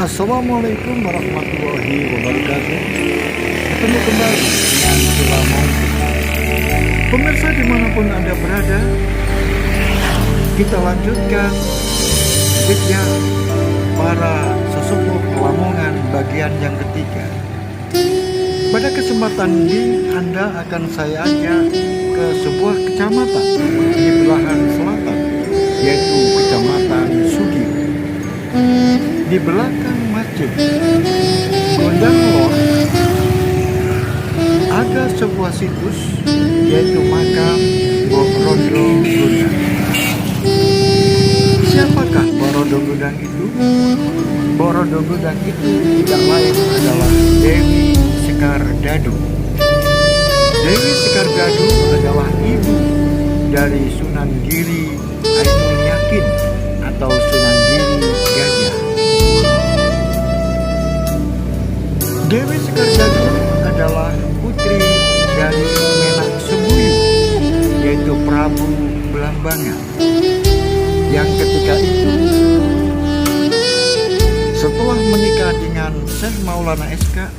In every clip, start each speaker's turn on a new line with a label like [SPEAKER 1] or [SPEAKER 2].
[SPEAKER 1] Assalamualaikum warahmatullahi wabarakatuh. Ketemu kembali dengan Sila Maupun. Pemirsa dimanapun Anda berada, kita lanjutkan jejak para sesepuh Lamongan bagian yang ketiga. Pada kesempatan ini Anda akan saya ajak ke sebuah kecamatan di belahan selatan, yaitu Kecamatan Sugiyo. Di belakang masjid Gondang Lor ada sebuah situs, yaitu makam Mbok Rondo Gondang. Siapakah Mbok Rondo Gondang itu? Mbok Rondo Gondang itu tidak lain adalah Dewi Sekar Dadu. Dewi Sekar Dadu adalah ibu dari Sunan Giri Ainul Yakin atau Sunan Giri Gajah. Dewi Sekar Dadu adalah putri dari Menak Sembuyu, yaitu Prabu Belambangan, yang ketika itu setelah menikah dengan Syekh Maulana SK,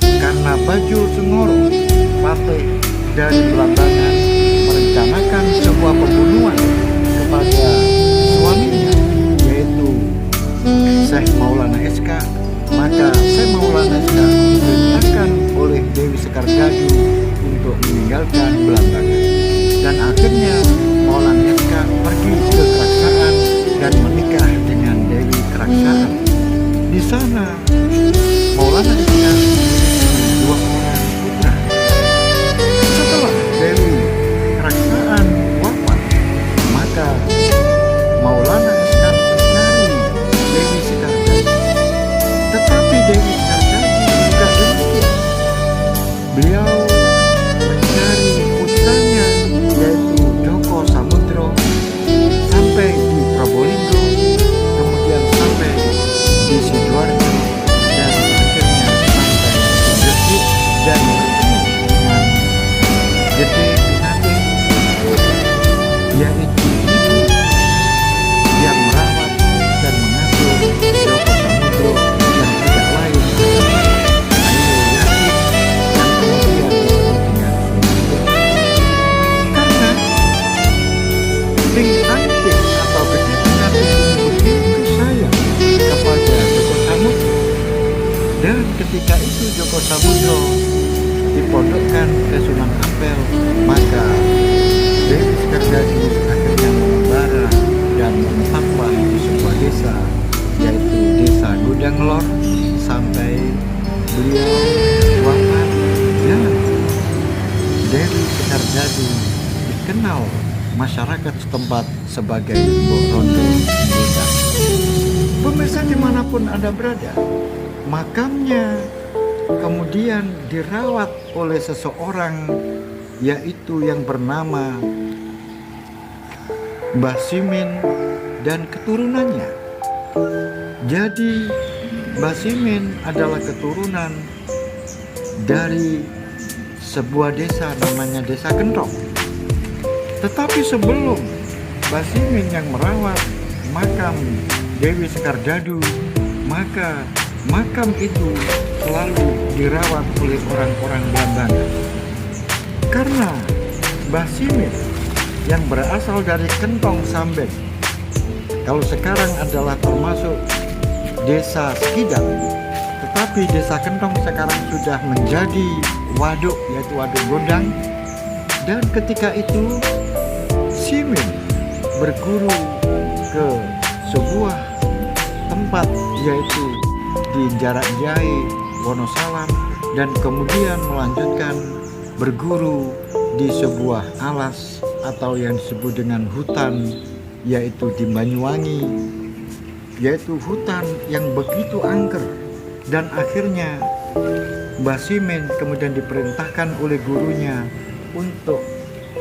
[SPEAKER 1] karena Bajul Sengoro, Patih dari Belambangan, merencanakan sebuah pembunuhan kepada suaminya, yaitu Syekh Maulana SK. Maka Syekh Maulana SK diperintahkan oleh Dewi Sekar Dadu untuk meninggalkan Belambangan, dan akhirnya Maulana SK pergi ke Keraksaan dan menikah dengan Dewi Keraksaan. Di sana Maulana SK memiliki dua orang putra. Setelah Dewi Keraksaan wafat, maka Maulana SK mencari Dewi Sekar Dadu. Tetapi Dewi Sekar Dadu juga demikian. Beliau mencari putranya, yaitu Joko Samudro, sampai di Probolinggo, kemudian sampai di Sidoarjo, dan akhirnya sampai di Gresik, dan bertemu dengan Gede Pinate, yaitu ibu yang merawat dan mengasuh Joko Samudro, yang tidak lain adalah Ainul Yakin, yang kemudian disebut dengan Sunan. Karena Ping Antik atau Gede Pinate ini begitu sayang kepada Joko Samudro, dan ketika itu Joko Samudro dipondokkan ke Sunan Ampel, maka Dewi Sekar Dadu akhirnya mengembara dan menetaplah di sebuah desa, yaitu Desa Gondang Lor, sampai beliau wafat, dan Dewi Sekar Dadu dikenal masyarakat setempat sebagai Mbok Rondo Gondang. Pemirsa dimanapun Anda berada, makamnya kemudian dirawat oleh seseorang, yaitu yang bernama Mbah Simin dan keturunannya. Jadi Mbah Simin adalah keturunan dari sebuah desa namanya Desa Kentong. Tetapi sebelum Mbah Simin yang merawat makam Dewi Sekar Dadu, maka makam itu selalu dirawat oleh orang-orang Belambangan. Karena Mbah Simin yang berasal dari Kentong Sambeng, kalau sekarang adalah termasuk Desa Sekidang, tetapi Desa Kentong sekarang sudah menjadi waduk, yaitu Waduk Gondang. Dan ketika itu Simin berguru ke sebuah tempat, yaitu di Jarak Jai, Wonosalam, dan kemudian melanjutkan berguru di sebuah alas atau yang disebut dengan hutan, yaitu di Banyuwangi, yaitu hutan yang begitu angker. Dan akhirnya Mbah Simin kemudian diperintahkan oleh gurunya untuk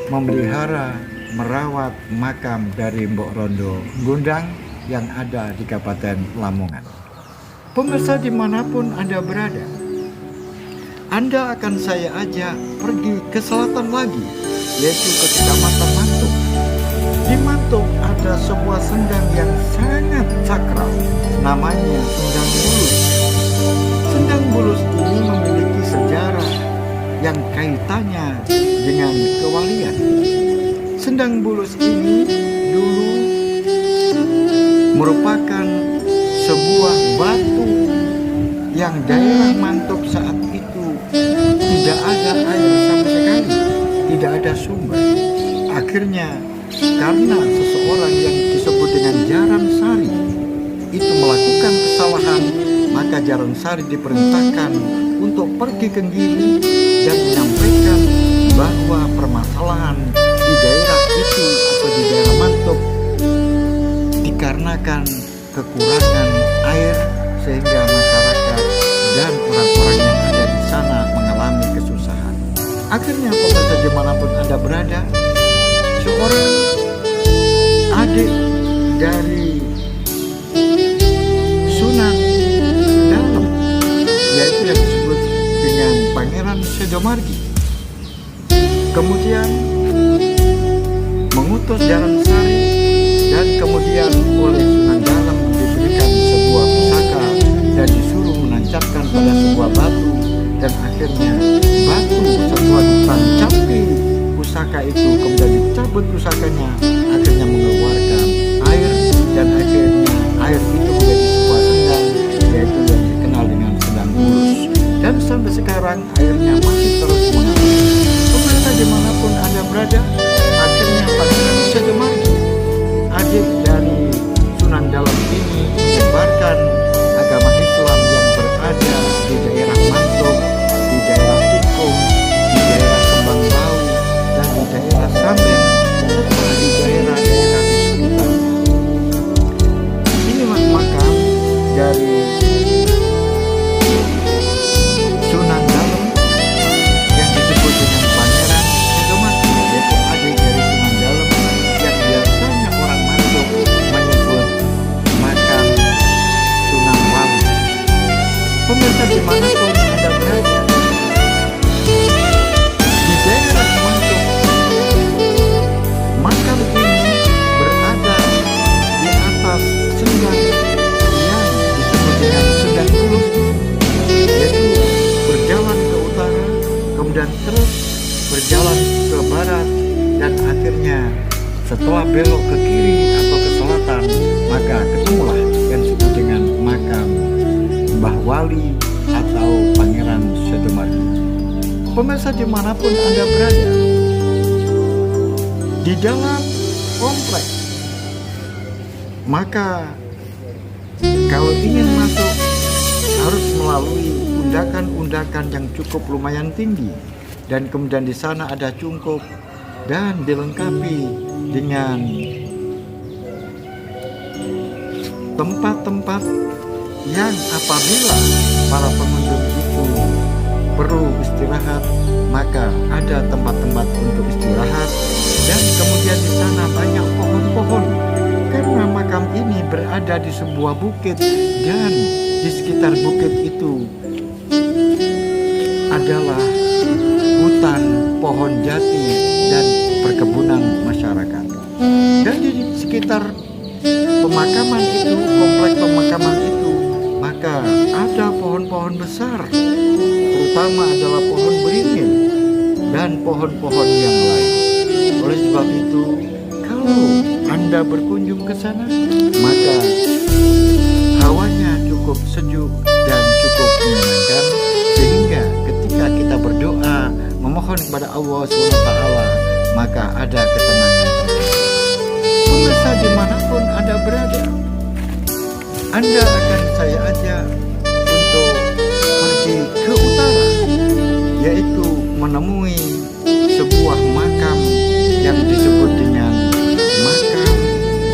[SPEAKER 1] memelihara, merawat makam dari Mbok Rondo Gondang yang ada di Kabupaten Lamongan. Pemirsa dimanapun Anda berada, Anda akan saya ajak pergi ke selatan lagi, yaitu ke Kecamatan Mantuk. Di Mantuk ada sebuah sendang yang sangat sakral, namanya Sendang Bulus. Sendang Bulus ini memiliki sejarah yang kaitannya dengan kewalian. Sendang Bulus ini dulu merupakan sebuah batu yang daerah Mantuk saat itu tidak ada air sama sekali, tidak ada sumber. Akhirnya karena seseorang yang disebut dengan Jaran Sari itu melakukan kesalahan, maka Jaran Sari diperintahkan untuk pergi ke Gili dan menyampaikan bahwa permasalahan di daerah itu atau di daerah Mantuk dikarenakan kekurangan air, sehingga masyarakat dan orang-orang yang ada di sana mengalami kesusahan. Akhirnya pemirsa dimanapun Anda berada, seorang adik dari Sunan Dalem, yaitu yang disebut dengan Pangeran Sejomargi, kemudian mengutus Jaran Sari, dan kemudian oleh Sunan Dalem diberikan sebuah pusaka dan disuruh menancapkan pada sebuah batu, dan akhirnya batu setelah ditancapi pusaka itu, kemudian dicabut pusakanya, akhirnya mengeluarkan air, dan akhirnya air itu menjadi sebuah sendang, yaitu yang dikenal dengan Sendang Bulus. Dan sampai sekarang airnya masih terus mengalir. Pemirsa dimanapun Anda berada, akhirnya Pangeran Sejomargi, adik dari Sunan Dalem ini, menyebarkan agama Islam yang berada di daerah Mantuk, di daerah Tikung, di daerah Kembang Bau, dan di daerah Sambeng, serta di daerah-daerah di sekitarnya. Inilah makam dari Sunan Dalem yang disebut dengan Pangeran Sejomargi, yaitu adik dari Sunan Dalem yang biasanya orang Mantuk menyebut makam Sunan Wali. Pemirsa dimanapun Anda berada, di daerah Mantuk, makam ini berada di atas sendang yang disebut dengan Sendang Bulus, yaitu berjalan ke utara, kemudian terus berjalan ke barat, dan akhirnya setelah belok ke kiri atau ke selatan, maka ketemulah yang disebut dengan makam Mbah Wali atau Pangeran Sejomargi. Pemirsa dimanapun Anda berada, di dalam kompleks, maka kalau ingin masuk harus melalui undakan-undakan yang cukup lumayan tinggi, dan kemudian di sana ada cungkup dan dilengkapi dengan tempat-tempat yang apabila para pengunjung itu perlu istirahat, maka ada tempat-tempat untuk istirahat, dan kemudian di sana banyak pohon-pohon karena makam ini berada di sebuah bukit, dan di sekitar bukit itu adalah hutan pohon jati dan perkebunan masyarakat. Dan di sekitar pemakaman itu, kompleks pemakaman itu, maka ada pohon-pohon besar, terutama adalah pohon beringin dan pohon-pohon yang lain. Oleh sebab itu, kalau Anda berkunjung ke sana, maka hawanya cukup sejuk dan cukup menyenangkan, sehingga ketika kita berdoa memohon kepada Allah SWT, maka ada ketenangan tersebut. Pemirsa dimanapun Anda berada, Anda akan saya ajak untuk pergi ke utara, yaitu menemui sebuah makam yang disebut dengan makam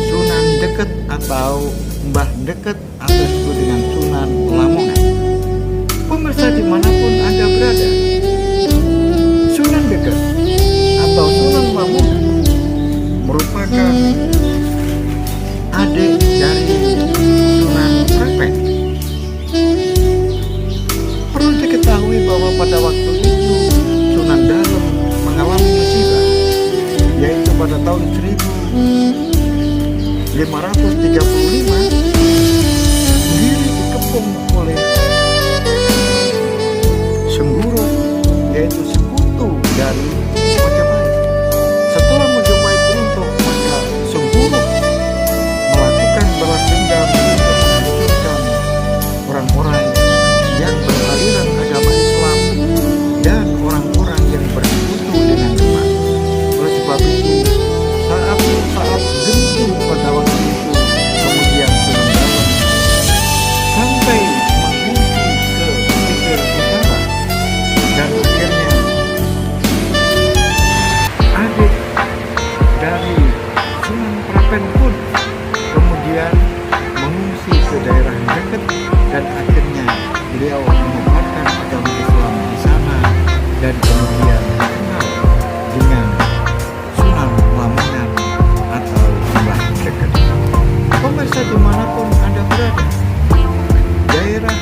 [SPEAKER 1] Sunan Deket atau Mbah Deket, atau disebut dengan Sunan Lamongan. Pemirsa dimanapun Anda berada, Sunan Deket atau Sunan Lamongan merupakan adik dari Sunan Prepek. Perlu diketahui bahwa pada waktu itu Sunan Dalem mengalami musibah, yaitu pada tahun 1000 sendiri dikepung oleh Sengguru, yaitu sekutu dari Majapahit. Setelah Majapahit runtuh, maka Sengguru melakukan balas dendam untuk menghancurkan orang-orang yang beraliran agama Islam dan orang-orang yang bersekutu dengan Demak. Oleh sebab itu, saat genting pada waktu itu, kemudian Sunan Dalem sampai mengungsi ke pesisir utara, dan akhirnya adik dari Sunan Prapen pun kemudian mengungsi ke daerah dekat, dan akhirnya beliau menyebarkan agama Islam di sana dan kemudian dikenal dengan Sunan Lamongan atau Mbah Deket. Pemirsa dimanapun Anda berada, daerah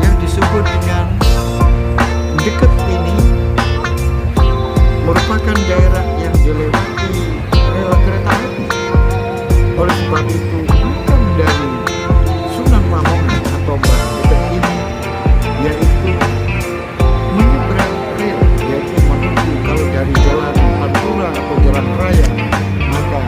[SPEAKER 1] yang disebut dengan Deket ini merupakan daerah yang dilewati rel kereta api. Oleh sebab itu, makam dari Sunan Lamongan atau Mbah Deket ini yaitu menyeberang rel, yaitu menuju, kalau dari jalan Pantura atau jalan raya, maka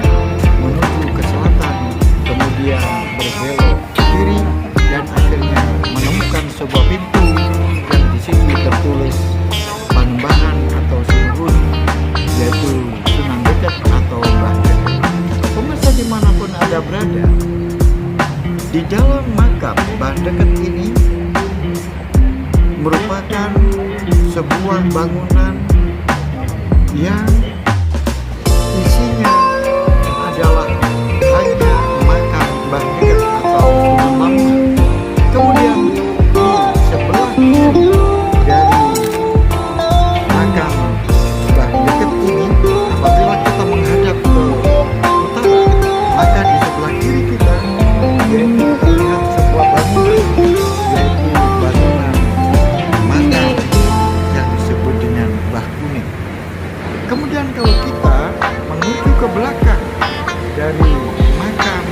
[SPEAKER 1] menuju ke selatan, kemudian berbelok kiri, dan akhirnya menemukan sebuah pintu yang di sini tertulis Panembahan atau Sunan, yaitu Sunan Deket atau Mbah Deket. Pemirsa dimanapun Anda berada, di dalam makam Mbah Deket ini merupakan sebuah bangunan yang isinya adalah hanya makam Mbah Deket atau Sunan Lamongan. Kemudian di sebelah kiri dari makam Mbah Deket ini, apabila kita menghadap ke utara, maka di sebelah kiri kita yaitu terlihat sebuah bangunan, yaitu bangunan makam yang disebut dengan Mbah Kuning. Kemudian kalau kita menuju ke belakang dari makam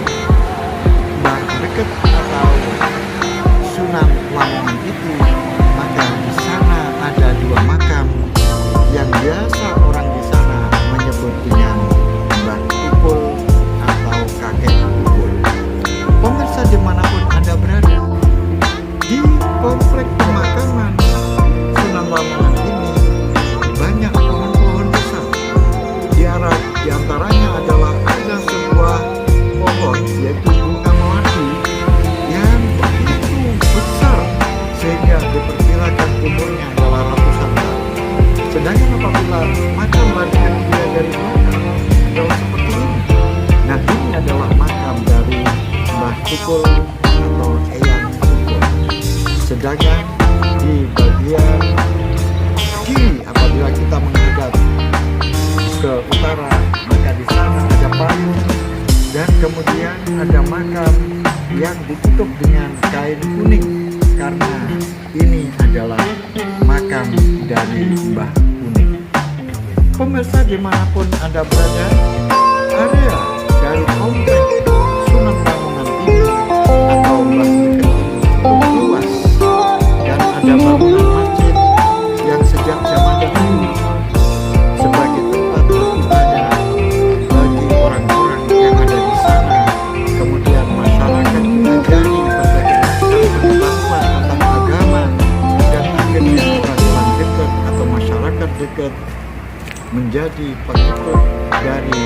[SPEAKER 1] Mbah Deket atau Sunan Lamongan itu, maka di sana ada dua makam yang biasa orang di sana menyebut dengan Mbah Tukul atau Kakek Tukul. Pemirsa dimanapun Anda berada, di komplek pemakaman Sunan Lamongan ini banyak pohon-pohon besar. Di antaranya adalah ada sebuah pohon, yaitu bunga melati, yang begitu besar sehingga diperkirakan umurnya adalah ratusan tahun. Sedangkan apabila makam bagian dia dari belakang adalah seperti ini. Nah, ini adalah makam dari Mbah Tukul atau Eyang Tukul. Sedangkan di bagian kiri, apabila kita menghadap ke utara, maka di sana ada payung, dan kemudian ada makam yang ditutup dengan kain kuning, karena ini adalah makam dari Mbah Kuning. Pemirsa dimanapun Anda berada, area dari komplek Sunan Lamongan ini atau Mbah Deket ini cukup luas, dan ada bangunan masjid yang sejak zaman dahulu sebagai tempat beribadah bagi orang-orang yang ada di sana. Kemudian masyarakat diajari berbagai macam pengetahuan tentang agama, dan akhirnya orang-orang dekat atau masyarakat dekat menjadi pengikut dari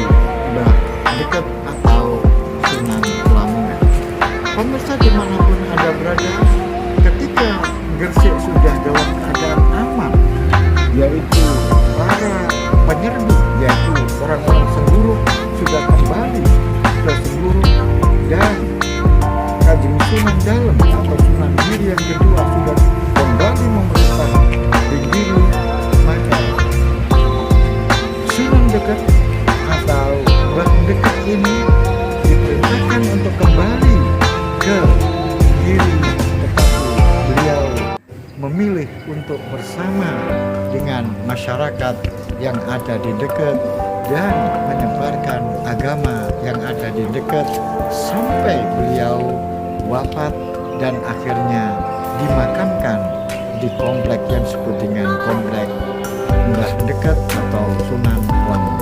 [SPEAKER 1] Mbah Deket atau Sunan Lamongan. Pemirsa dimanapun Anda berada, ketika Gresik sudah dalam keadaan aman, yaitu para penyerbu, yaitu orang-orang Sengguru sudah kembali ke Sengguru, dan Kanjeng Sunan Dalem atau Sunan Giri yang kedua sudah kembali memerintah di Giri, maka Sunan Deket atau Mbah Deket ini diperintahkan untuk kembali ke Giri, tetapi beliau memilih untuk bersama dengan masyarakat yang ada di dekat dan menyebarkan agama yang ada di dekat sampai beliau wafat dan akhirnya dimakamkan di komplek yang disebut dengan komplek Mbah Dekat atau Sunan Wangku.